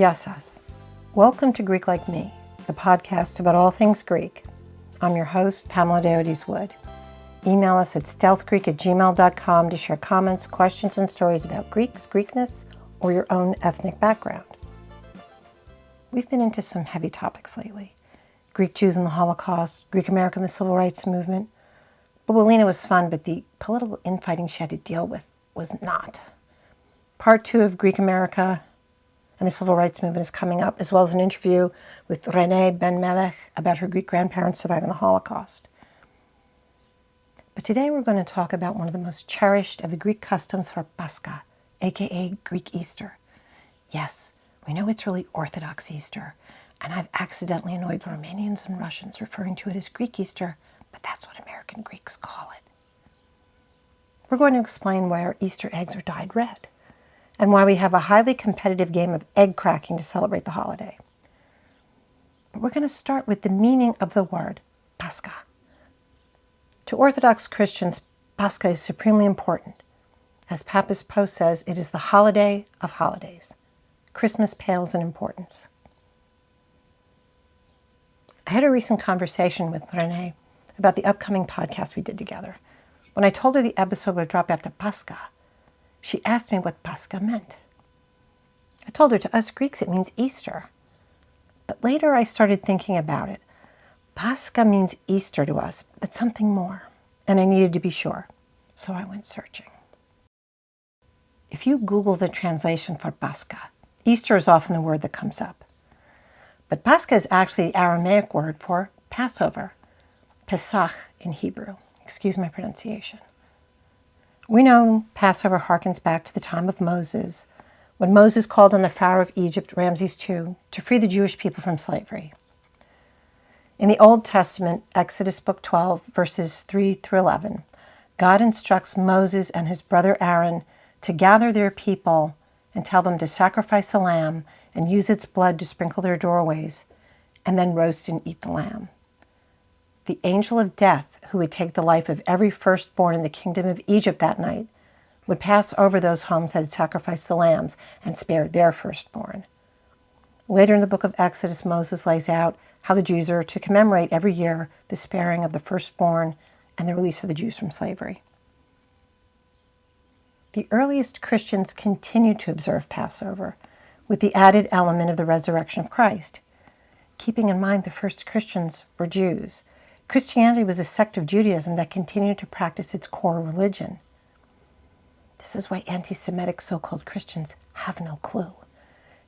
Yasas. Welcome to Greek Like Me, the podcast about all things Greek. I'm your host, Pamela Deodes Wood. Email us at stealthgreek@gmail.com to share comments, questions, and stories about Greeks, Greekness, or your own ethnic background. We've been into some heavy topics lately. Greek Jews and the Holocaust, Greek America and the Civil Rights Movement. Bubelina was fun, but the political infighting she had to deal with was not. Part 2 of Greek America and the Civil Rights Movement is coming up, as well as an interview with Renee Ben-Melech about her Greek grandparents surviving the Holocaust. But today we're going to talk about one of the most cherished of the Greek customs for Pascha, aka Greek Easter. Yes, we know it's really Orthodox Easter, and I've accidentally annoyed Romanians and Russians referring to it as Greek Easter, but that's what American Greeks call it. We're going to explain why our Easter eggs are dyed red, and why we have a highly competitive game of egg cracking to celebrate the holiday. But we're going to start with the meaning of the word Pascha. To Orthodox Christians, Pascha is supremely important. As Papa's Post says, it is the holiday of holidays. Christmas pales in importance. I had a recent conversation with Renee about the upcoming podcast we did together. When I told her the episode would drop after Pascha, she asked me what Pascha meant. I told her to us Greeks it means Easter. But later I started thinking about it. Pascha means Easter to us, but something more. And I needed to be sure. So I went searching. If you Google the translation for Pascha, Easter is often the word that comes up. But Pascha is actually the Aramaic word for Passover, Pesach in Hebrew. Excuse my pronunciation. We know Passover harkens back to the time of Moses, when Moses called on the Pharaoh of Egypt, Ramses II, to free the Jewish people from slavery. In the Old Testament, Exodus book 12, verses 3 through 11, God instructs Moses and his brother Aaron to gather their people and tell them to sacrifice a lamb and use its blood to sprinkle their doorways, and then roast and eat the lamb. The angel of death, who would take the life of every firstborn in the kingdom of Egypt that night, would pass over those homes that had sacrificed the lambs and spare their firstborn. Later in the book of Exodus, Moses lays out how the Jews are to commemorate every year the sparing of the firstborn and the release of the Jews from slavery. The earliest Christians continued to observe Passover with the added element of the resurrection of Christ. Keeping in mind the first Christians were Jews, Christianity was a sect of Judaism that continued to practice its core religion. This is why anti-Semitic so-called Christians have no clue.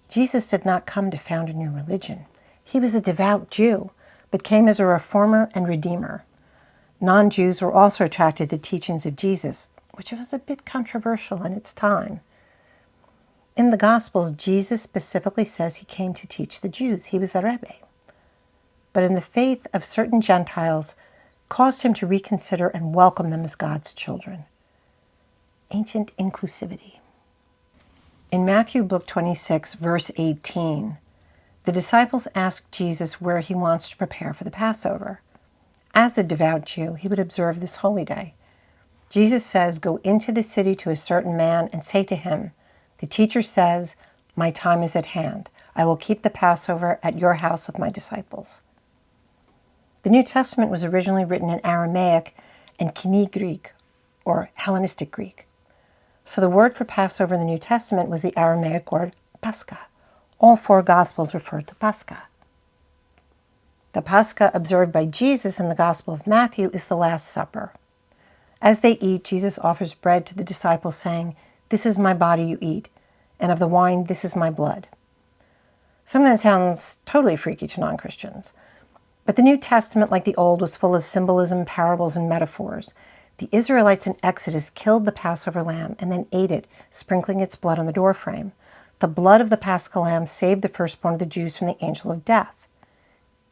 Jesus did not come to found a new religion. He was a devout Jew, but came as a reformer and redeemer. Non-Jews were also attracted to the teachings of Jesus, which was a bit controversial in its time. In the Gospels, Jesus specifically says he came to teach the Jews. He was a Rebbe. But in the faith of certain Gentiles, caused him to reconsider and welcome them as God's children. Ancient inclusivity. In Matthew book 26, verse 18, the disciples asked Jesus where he wants to prepare for the Passover. As a devout Jew, he would observe this holy day. Jesus says, "Go into the city to a certain man and say to him, 'The teacher says, my time is at hand. I will keep the Passover at your house with my disciples.'" The New Testament was originally written in Aramaic and Koine Greek, or Hellenistic Greek. So the word for Passover in the New Testament was the Aramaic word Pascha. All 4 Gospels refer to Pascha. The Pascha observed by Jesus in the Gospel of Matthew is the Last Supper. As they eat, Jesus offers bread to the disciples, saying, "This is my body you eat, and of the wine, this is my blood." Something that sounds totally freaky to non-Christians. But the New Testament, like the Old, was full of symbolism, parables, and metaphors. The Israelites in Exodus killed the Passover lamb and then ate it, sprinkling its blood on the doorframe. The blood of the Paschal lamb saved the firstborn of the Jews from the angel of death.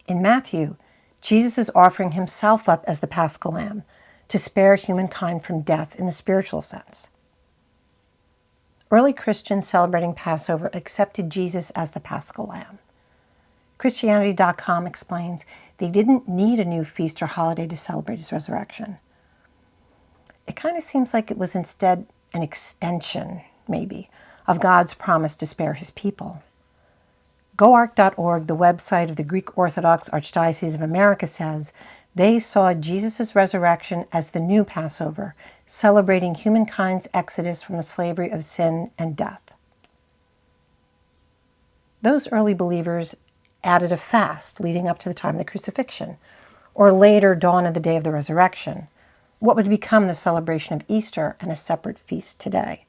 In Matthew, Jesus is offering himself up as the Paschal lamb to spare humankind from death in the spiritual sense. Early Christians celebrating Passover accepted Jesus as the Paschal lamb. Christianity.com explains they didn't need a new feast or holiday to celebrate his resurrection. It kind of seems like it was instead an extension, maybe, of God's promise to spare his people. GoArk.org, the website of the Greek Orthodox Archdiocese of America, says they saw Jesus' resurrection as the new Passover, celebrating humankind's exodus from the slavery of sin and death. Those early believers added a fast leading up to the time of the crucifixion, or later dawn of the day of the resurrection, what would become the celebration of Easter and a separate feast today.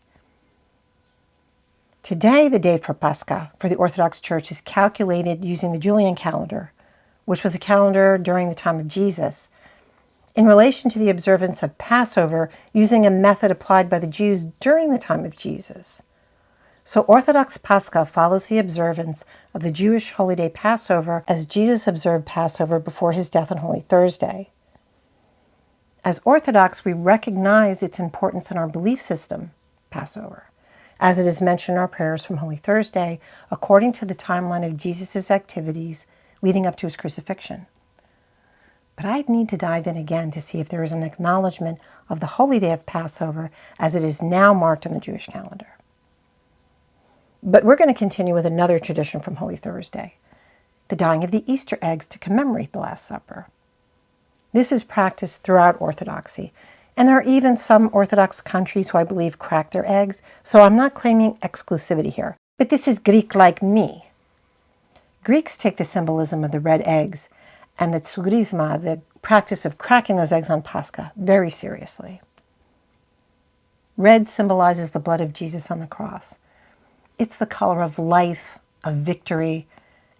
Today, the date for Pascha for the Orthodox Church is calculated using the Julian calendar, which was a calendar during the time of Jesus, in relation to the observance of Passover using a method applied by the Jews during the time of Jesus. So Orthodox Pascha follows the observance of the Jewish holy day Passover as Jesus observed Passover before his death on Holy Thursday. As Orthodox, we recognize its importance in our belief system, Passover, as it is mentioned in our prayers from Holy Thursday, according to the timeline of Jesus' activities leading up to his crucifixion. But I'd need to dive in again to see if there is an acknowledgement of the holy day of Passover as it is now marked on the Jewish calendar. But we're going to continue with another tradition from Holy Thursday, the dyeing of the Easter eggs to commemorate the Last Supper. This is practiced throughout Orthodoxy, and there are even some Orthodox countries who I believe crack their eggs, so I'm not claiming exclusivity here. But this is Greek like me. Greeks take the symbolism of the red eggs and the tsourisma, the practice of cracking those eggs on Pascha, very seriously. Red symbolizes the blood of Jesus on the cross. It's the color of life, of victory,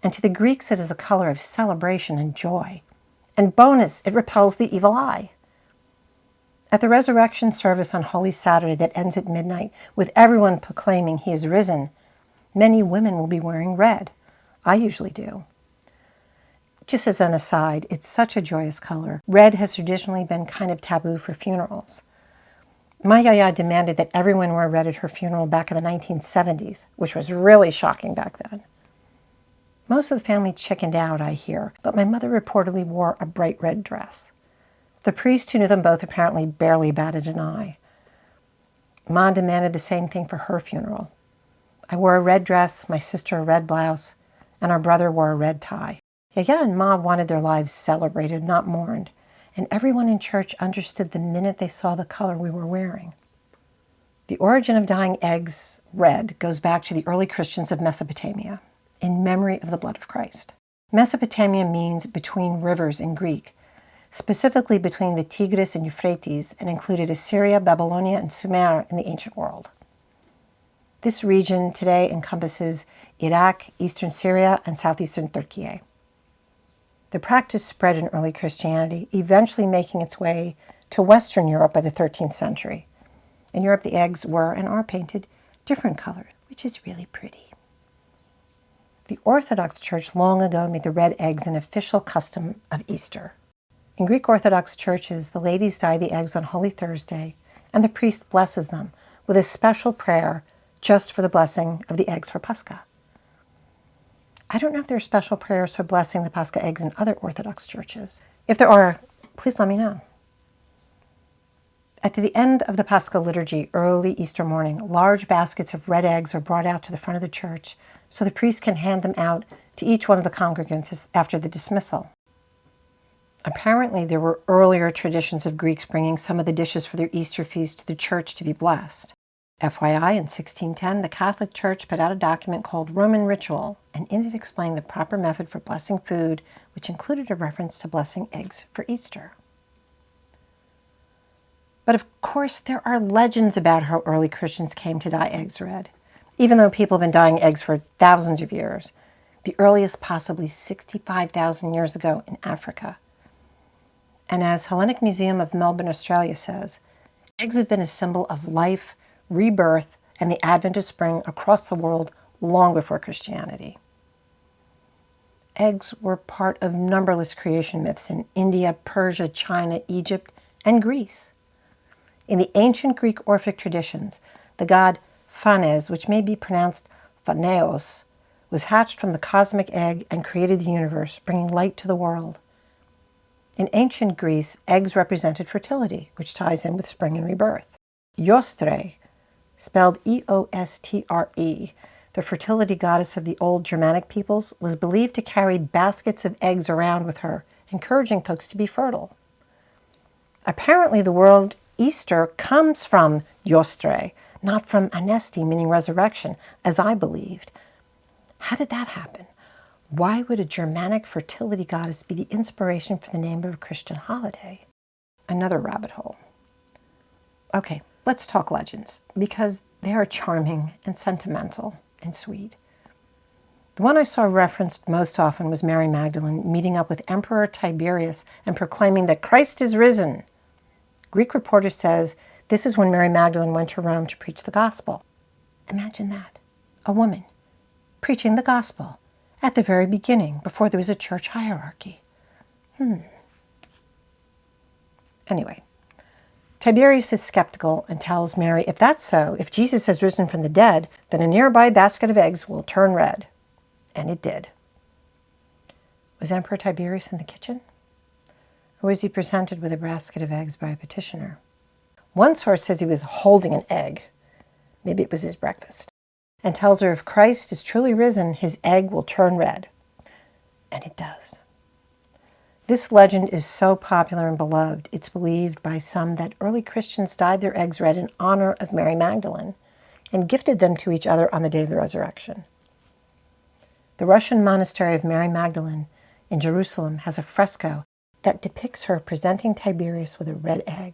and to the Greeks it is a color of celebration and joy. And bonus, it repels the evil eye. At the resurrection service on Holy Saturday that ends at midnight, with everyone proclaiming he is risen, many women will be wearing red. I usually do. Just as an aside, it's such a joyous color. Red has traditionally been kind of taboo for funerals. My yaya demanded that everyone wear red at her funeral back in the 1970s, which was really shocking back then. Most of the family chickened out, I hear, but my mother reportedly wore a bright red dress. The priest who knew them both apparently barely batted an eye. Ma demanded the same thing for her funeral. I wore a red dress, my sister a red blouse, and our brother wore a red tie. Yaya and Ma wanted their lives celebrated, not mourned, and everyone in church understood the minute they saw the color we were wearing. The origin of dyeing eggs red goes back to the early Christians of Mesopotamia, in memory of the blood of Christ. Mesopotamia means between rivers in Greek, specifically between the Tigris and Euphrates, and included Assyria, Babylonia, and Sumer in the ancient world. This region today encompasses Iraq, eastern Syria, and southeastern Turkey. The practice spread in early Christianity, eventually making its way to Western Europe by the 13th century. In Europe, the eggs were and are painted different colors, which is really pretty. The Orthodox Church long ago made the red eggs an official custom of Easter. In Greek Orthodox churches, the ladies dye the eggs on Holy Thursday, and the priest blesses them with a special prayer just for the blessing of the eggs for Pascha. I don't know if there are special prayers for blessing the Pascha eggs in other Orthodox churches. If there are, please let me know. At the end of the Pascha liturgy, early Easter morning, large baskets of red eggs are brought out to the front of the church so the priest can hand them out to each one of the congregants after the dismissal. Apparently, there were earlier traditions of Greeks bringing some of the dishes for their Easter feast to the church to be blessed. FYI, in 1610, the Catholic Church put out a document called Roman Ritual, and in it explained the proper method for blessing food, which included a reference to blessing eggs for Easter. But of course, there are legends about how early Christians came to dye eggs red. Even though people have been dyeing eggs for thousands of years, the earliest possibly 65,000 years ago in Africa. And as Hellenic Museum of Melbourne, Australia says, eggs have been a symbol of life, rebirth, and the advent of spring across the world long before Christianity. Eggs were part of numberless creation myths in India, Persia, China, Egypt, and Greece. In the ancient Greek Orphic traditions, the god Phanes, which may be pronounced Phaneos, was hatched from the cosmic egg and created the universe, bringing light to the world. In ancient Greece, eggs represented fertility, which ties in with spring and rebirth. Eostre, spelled E-O-S-T-R-E, the fertility goddess of the old Germanic peoples, was believed to carry baskets of eggs around with her, encouraging folks to be fertile. Apparently, the word Easter comes from Jostre, not from Anesti, meaning resurrection, as I believed. How did that happen? Why would a Germanic fertility goddess be the inspiration for the name of a Christian holiday? Another rabbit hole. Okay, let's talk legends, because they are charming and sentimental and sweet. The one I saw referenced most often was Mary Magdalene meeting up with Emperor Tiberius and proclaiming that Christ is risen. Greek reporter says this is when Mary Magdalene went to Rome to preach the gospel. Imagine that, a woman preaching the gospel at the very beginning, before there was a church hierarchy. Anyway, Tiberius is skeptical and tells Mary, if that's so, if Jesus has risen from the dead, then a nearby basket of eggs will turn red. And it did. Was Emperor Tiberius in the kitchen? Or was he presented with a basket of eggs by a petitioner? One source says he was holding an egg. Maybe it was his breakfast. And tells her if Christ is truly risen, his egg will turn red. And it does. This legend is so popular and beloved, it's believed by some that early Christians dyed their eggs red in honor of Mary Magdalene and gifted them to each other on the day of the resurrection. The Russian monastery of Mary Magdalene in Jerusalem has a fresco that depicts her presenting Tiberius with a red egg.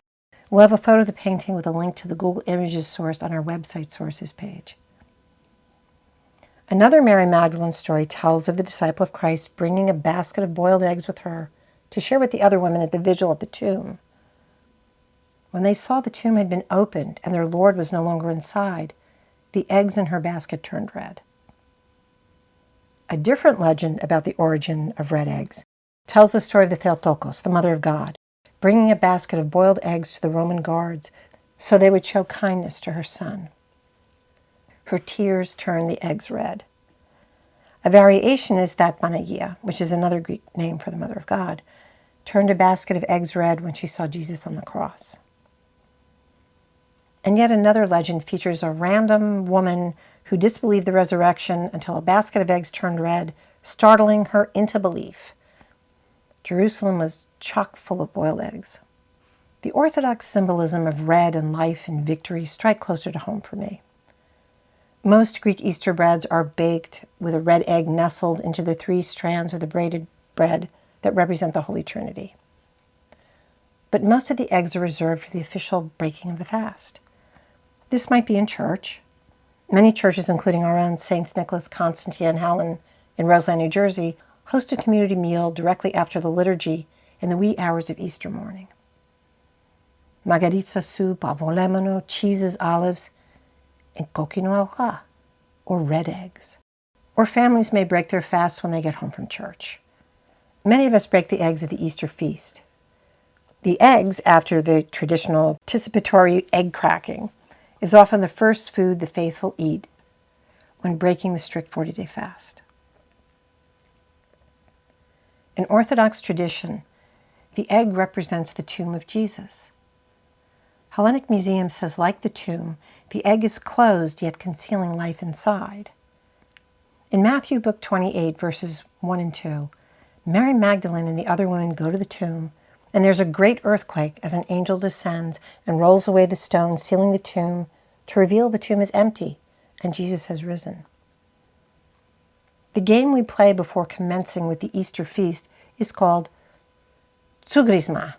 We'll have a photo of the painting with a link to the Google Images source on our website sources page. Another Mary Magdalene story tells of the disciple of Christ bringing a basket of boiled eggs with her to share with the other women at the vigil at the tomb. When they saw the tomb had been opened and their Lord was no longer inside, the eggs in her basket turned red. A different legend about the origin of red eggs tells the story of the Theotokos, the Mother of God, bringing a basket of boiled eggs to the Roman guards so they would show kindness to her son. Her tears turned the eggs red. A variation is that Panagia, which is another Greek name for the Mother of God, turned a basket of eggs red when she saw Jesus on the cross. And yet another legend features a random woman who disbelieved the resurrection until a basket of eggs turned red, startling her into belief. Jerusalem was chock full of boiled eggs. The Orthodox symbolism of red and life and victory strike closer to home for me. Most Greek Easter breads are baked with a red egg nestled into the 3 strands of the braided bread that represent the Holy Trinity. But most of the eggs are reserved for the official breaking of the fast. This might be in church. Many churches, including our own Saints Nicholas, Constantine, and Helen in Roseland, New Jersey, host a community meal directly after the liturgy in the wee hours of Easter morning. Margaritza soup, avolemano, cheeses, olives, and coquino au rat, or red eggs. Or families may break their fast when they get home from church. Many of us break the eggs at the Easter feast. The eggs, after the traditional participatory egg cracking, is often the first food the faithful eat when breaking the strict 40-day fast. In Orthodox tradition, the egg represents the tomb of Jesus. Hellenic Museum says, like the tomb, the egg is closed yet concealing life inside. In Matthew book 28, verses 1 and 2, Mary Magdalene and the other women go to the tomb, and there's a great earthquake as an angel descends and rolls away the stone, sealing the tomb, to reveal the tomb is empty and Jesus has risen. The game we play before commencing with the Easter feast is called Zugrisma,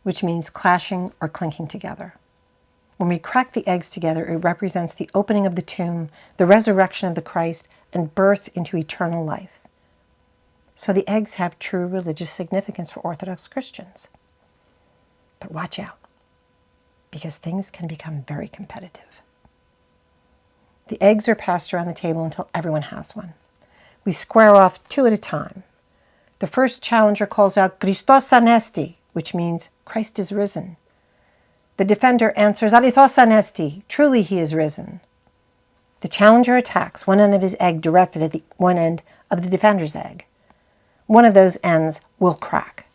which means clashing or clinking together. When we crack the eggs together, it represents the opening of the tomb, the resurrection of the Christ, and birth into eternal life. So the eggs have true religious significance for Orthodox Christians. But watch out, because things can become very competitive. The eggs are passed around the table until everyone has one. We square off 2 at a time. The first challenger calls out, Christos anesti, which means Christ is risen. The defender answers, Alithos anesti, truly he is risen. The challenger attacks, one end of his egg directed at the one end of the defender's egg. One of those ends will crack.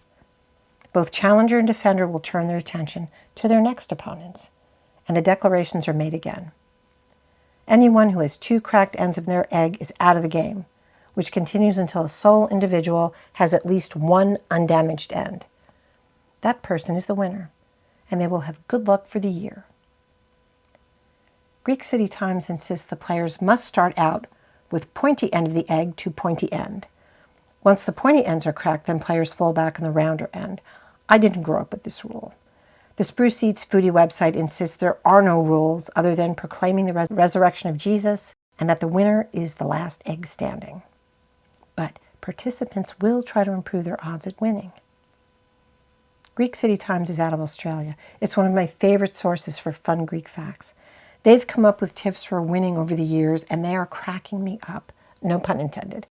Both challenger and defender will turn their attention to their next opponents, and the declarations are made again. Anyone who has 2 cracked ends of their egg is out of the game, which continues until a sole individual has at least 1 undamaged end. That person is the winner, and they will have good luck for the year. Greek City Times insists the players must start out with pointy end of the egg to pointy end. Once the pointy ends are cracked, then players fall back on the rounder end. I didn't grow up with this rule. The Spruce Eats foodie website insists there are no rules other than proclaiming the resurrection of Jesus and that the winner is the last egg standing. But participants will try to improve their odds at winning. Greek City Times is out of Australia. It's one of my favorite sources for fun Greek facts. They've come up with tips for winning over the years, and they are cracking me up. No pun intended.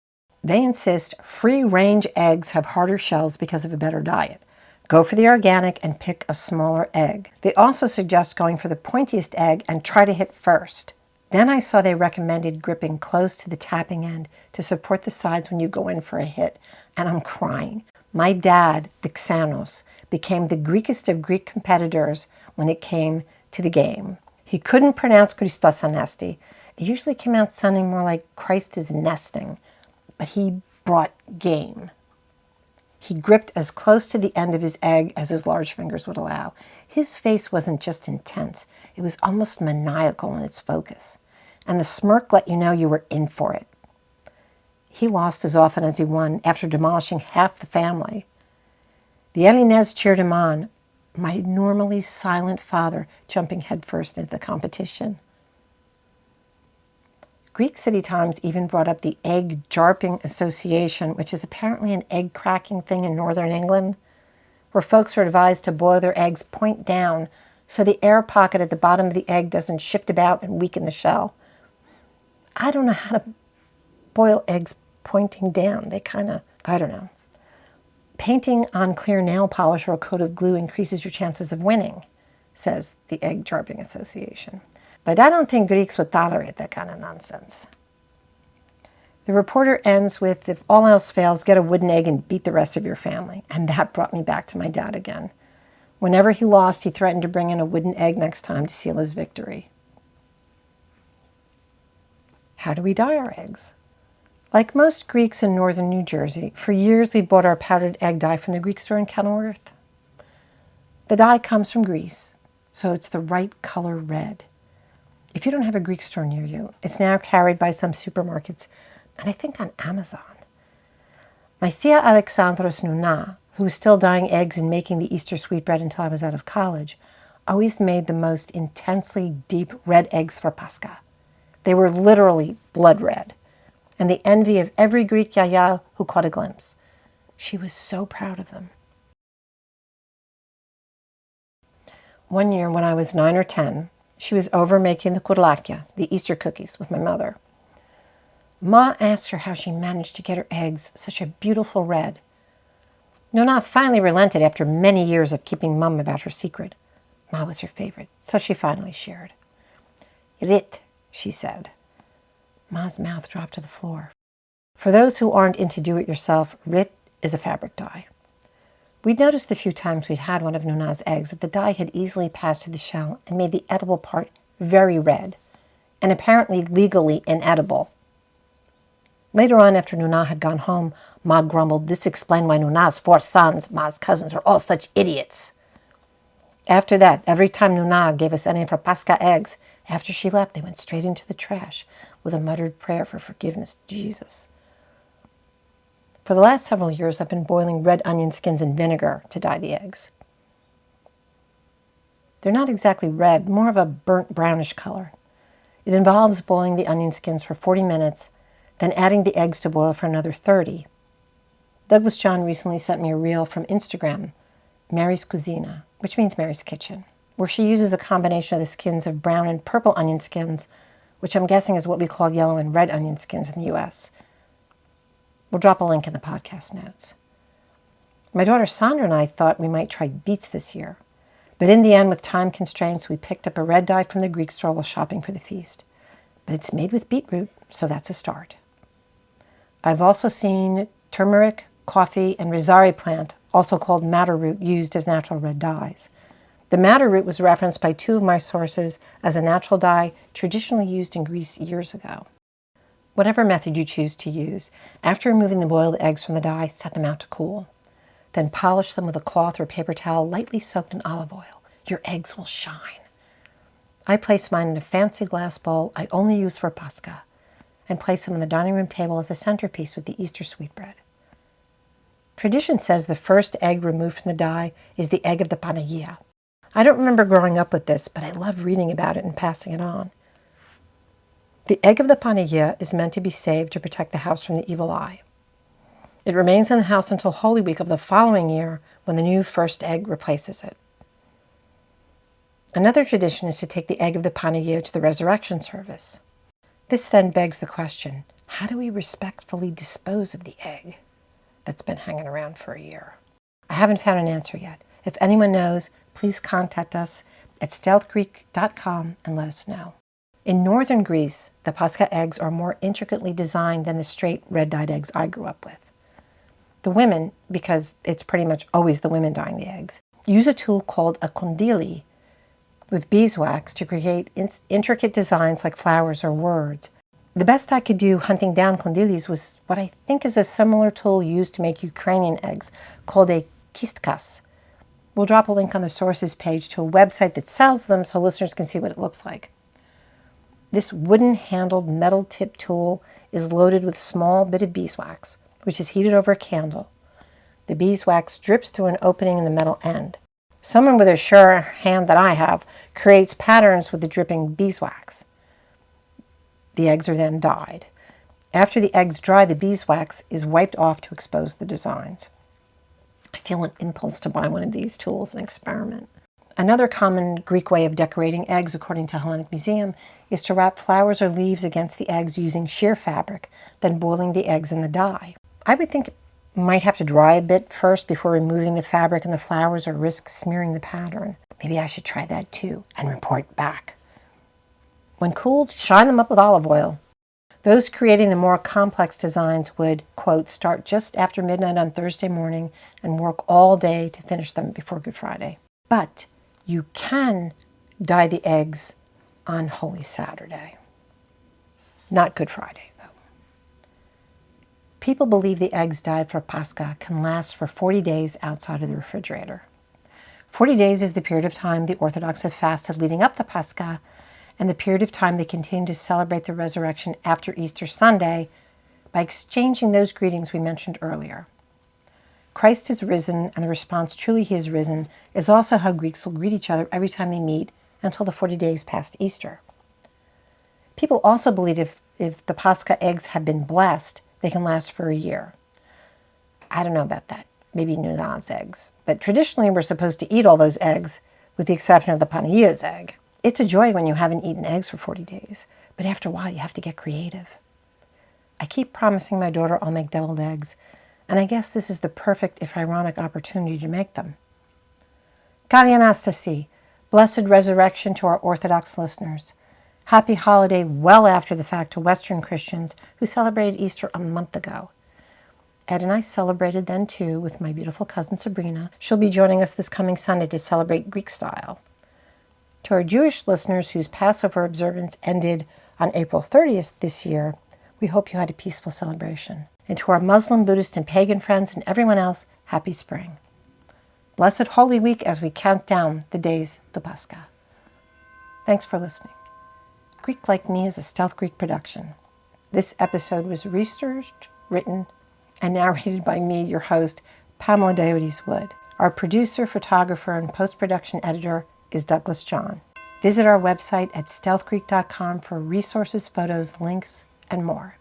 They insist free-range eggs have harder shells because of a better diet. Go for the organic and pick a smaller egg. They also suggest going for the pointiest egg and try to hit first. Then I saw they recommended gripping close to the tapping end to support the sides when you go in for a hit, and I'm crying. My dad, the Xanos, became the Greekest of Greek competitors when it came to the game. He couldn't pronounce Christos Anesti. It usually came out sounding more like Christ is nesting, but he brought game. He gripped as close to the end of his egg as his large fingers would allow. His face wasn't just intense, it was almost maniacal in its focus, and the smirk let you know you were in for it. He lost as often as he won after demolishing half the family. The Elinez cheered him on, my normally silent father jumping headfirst into the competition. Greek City Times even brought up the Egg Jarping Association, which is apparently an egg-cracking thing in northern England, where folks are advised to boil their eggs point down so the air pocket at the bottom of the egg doesn't shift about and weaken the shell. I don't know how to boil eggs pointing down. I don't know. Painting on clear nail polish or a coat of glue increases your chances of winning, says the Egg Jarping Association. But I don't think Greeks would tolerate that kind of nonsense. The reporter ends with, if all else fails, get a wooden egg and beat the rest of your family. And that brought me back to my dad again. Whenever he lost, he threatened to bring in a wooden egg next time to seal his victory. How do we dye our eggs? Like most Greeks in northern New Jersey, for years we bought our powdered egg dye from the Greek store in Kenilworth. The dye comes from Greece, so it's the right color red. If you don't have a Greek store near you, it's now carried by some supermarkets, and I think on Amazon. My Thea Alexandros Nuna, who was still dyeing eggs and making the Easter sweetbread until I was out of college, always made the most intensely deep red eggs for Pascha. They were literally blood red, and the envy of every Greek yaya who caught a glimpse. She was so proud of them. One year when I was 9 or 10, she was over making the kourlakia, the Easter cookies, with my mother. Ma asked her how she managed to get her eggs such a beautiful red. Nona finally relented after many years of keeping Mum about her secret. Ma was her favorite, so she finally shared. Rit, she said. Ma's mouth dropped to the floor. For those who aren't into do-it-yourself, Rit is a fabric dye. We'd noticed the few times we'd had one of Nona's eggs that the dye had easily passed through the shell and made the edible part very red, and apparently legally inedible. Later on, after Nona had gone home, Ma grumbled, this explained why Nona's 4 sons, Ma's cousins, are all such idiots. After that, every time Nona gave us any of her Pascha eggs, after she left, they went straight into the trash with a muttered prayer for forgiveness to Jesus. For the last several years, I've been boiling red onion skins in vinegar to dye the eggs. They're not exactly red, more of a burnt brownish color. It involves boiling the onion skins for 40 minutes, then adding the eggs to boil for another 30. Douglas John recently sent me a reel from Instagram, Mary's Cuisina, which means Mary's Kitchen, where she uses a combination of the skins of brown and purple onion skins, which I'm guessing is what we call yellow and red onion skins in the U.S. We'll drop a link in the podcast notes. My daughter Sandra and I thought we might try beets this year, but in the end, with time constraints, we picked up a red dye from the Greek store while shopping for the feast. But it's made with beetroot, so that's a start. I've also seen turmeric, coffee, and rosary plant, also called madder root, used as natural red dyes. The madder root was referenced by two of my sources as a natural dye traditionally used in Greece years ago. Whatever method you choose to use, after removing the boiled eggs from the dye, set them out to cool. Then polish them with a cloth or paper towel lightly soaked in olive oil. Your eggs will shine. I place mine in a fancy glass bowl I only use for Pascha, and place them on the dining room table as a centerpiece with the Easter sweetbread. Tradition says the first egg removed from the dye is the egg of the Panagia. I don't remember growing up with this, but I love reading about it and passing it on. The egg of the Panagia is meant to be saved to protect the house from the evil eye. It remains in the house until Holy Week of the following year, when the new first egg replaces it. Another tradition is to take the egg of the Panagia to the resurrection service. This then begs the question, how do we respectfully dispose of the egg that's been hanging around for a year? I haven't found an answer yet. If anyone knows, please contact us at stealthgreek.com and let us know. In northern Greece, the Pascha eggs are more intricately designed than the straight red-dyed eggs I grew up with. The women, because it's pretty much always the women dyeing the eggs, use a tool called a kondili with beeswax to create intricate designs like flowers or words. The best I could do hunting down kondilis was what I think is a similar tool used to make Ukrainian eggs called a kistkas. We'll drop a link on the sources page to a website that sells them so listeners can see what it looks like. This wooden-handled metal-tipped tool is loaded with a small bit of beeswax, which is heated over a candle. The beeswax drips through an opening in the metal end. Someone with a sure hand that I have creates patterns with the dripping beeswax. The eggs are then dyed. After the eggs dry, the beeswax is wiped off to expose the designs. I feel an impulse to buy one of these tools and experiment. Another common Greek way of decorating eggs, according to Hellenic Museum, is to wrap flowers or leaves against the eggs using sheer fabric, then boiling the eggs in the dye. I would think it might have to dry a bit first before removing the fabric and the flowers or risk smearing the pattern. Maybe I should try that too and report back. When cooled, shine them up with olive oil. Those creating the more complex designs would, quote, start just after midnight on Thursday morning and work all day to finish them before Good Friday. But you can dye the eggs on Holy Saturday. Not Good Friday, though. People believe the eggs dyed for Pascha can last for 40 days outside of the refrigerator. 40 days is the period of time the Orthodox have fasted leading up to Pascha, and the period of time they continue to celebrate the resurrection after Easter Sunday by exchanging those greetings we mentioned earlier. Christ is risen, and the response, truly he is risen, is also how Greeks will greet each other every time they meet until the 40 days past Easter. People also believe if the Pascha eggs have been blessed, they can last for a year. I don't know about that. Maybe Nunan's eggs. But traditionally, we're supposed to eat all those eggs, with the exception of the Panagia's egg. It's a joy when you haven't eaten eggs for 40 days, but after a while, you have to get creative. I keep promising my daughter I'll make deviled eggs, and I guess this is the perfect, if ironic, opportunity to make them. Kali Anastasi, blessed resurrection to our Orthodox listeners. Happy holiday well after the fact to Western Christians who celebrated Easter a month ago. Ed and I celebrated then too with my beautiful cousin Sabrina. She'll be joining us this coming Sunday to celebrate Greek style. To our Jewish listeners whose Passover observance ended on April 30th this year, we hope you had a peaceful celebration. And to our Muslim, Buddhist, and pagan friends and everyone else, happy spring. Blessed Holy Week as we count down the days to Pascha. Thanks for listening. Greek Like Me is a Stealth Greek production. This episode was researched, written, and narrated by me, your host, Pamela Diodes Wood. Our producer, photographer, and post-production editor is Douglas John. Visit our website at stealthgreek.com for resources, photos, links, and more.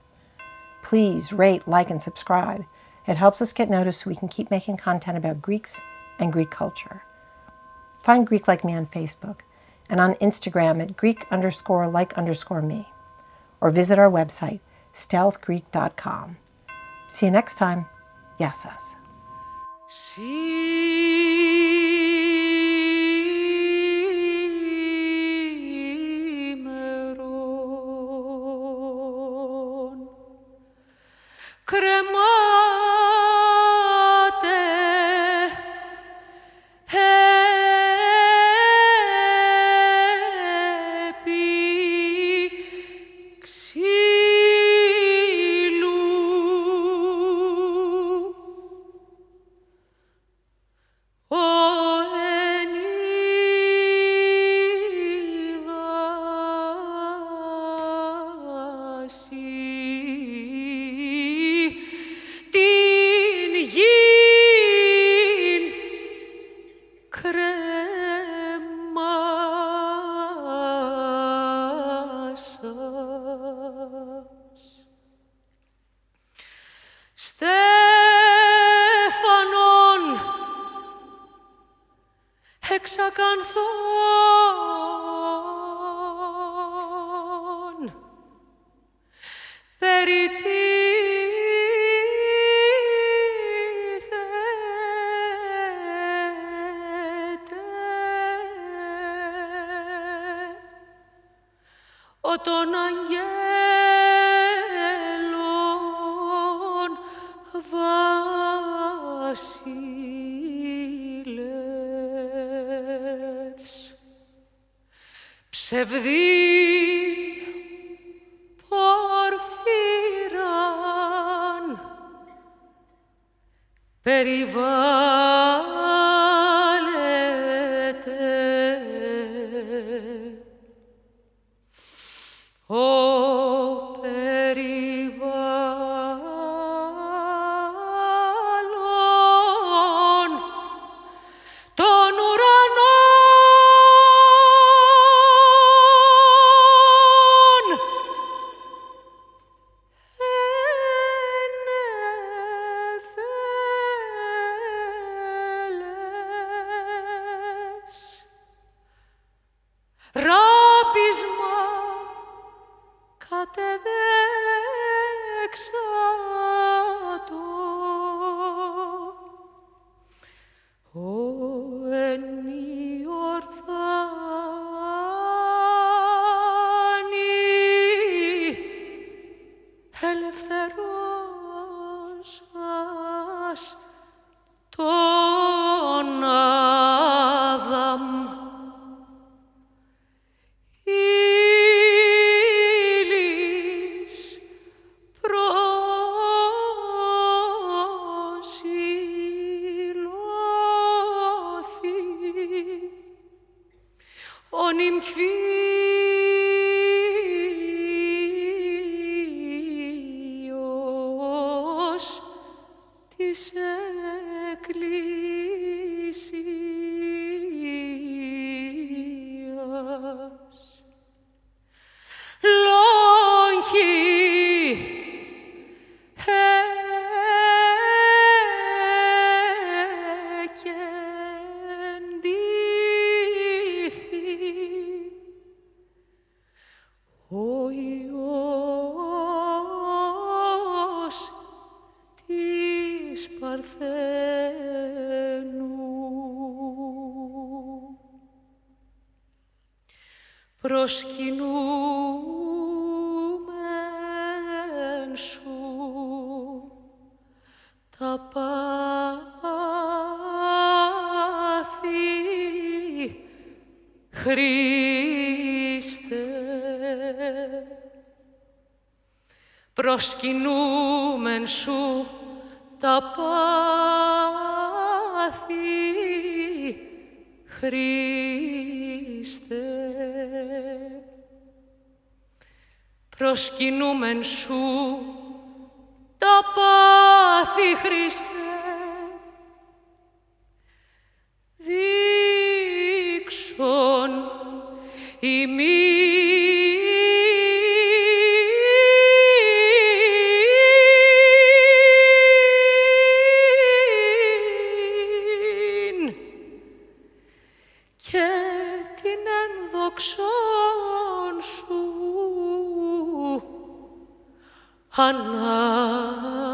Please rate, like, and subscribe. It helps us get noticed so we can keep making content about Greeks and Greek culture. Find Greek Like Me on Facebook and on Instagram at Greek_like_me, or visit our website, stealthgreek.com. See you next time. Yassas. Στέφανον εξακανθών ο των αγγέλων βασίλευς. Ψευδή πορφύραν περιβάλλεται ο περιβάλλον των ουρανών ενεφέλες ράπισμα κατεδέξατο ο εν η ορθάνη ελευθερώσας τον Άδαμ ύλης προσιλώθη ο νυμφίος της Εκκλησίας. Λόγχη εκεντήθη ο Υιός της Παρθένου. Προσκυνούμεν σου τα πάθη, Χριστέ. Προσκυνούμεν σου τα πάθη, Χριστέ. Προσκυνούμεν σου τα πάθη, Χριστέ. Δείξον ημίν και την ενδοξόν σου ανάγκη.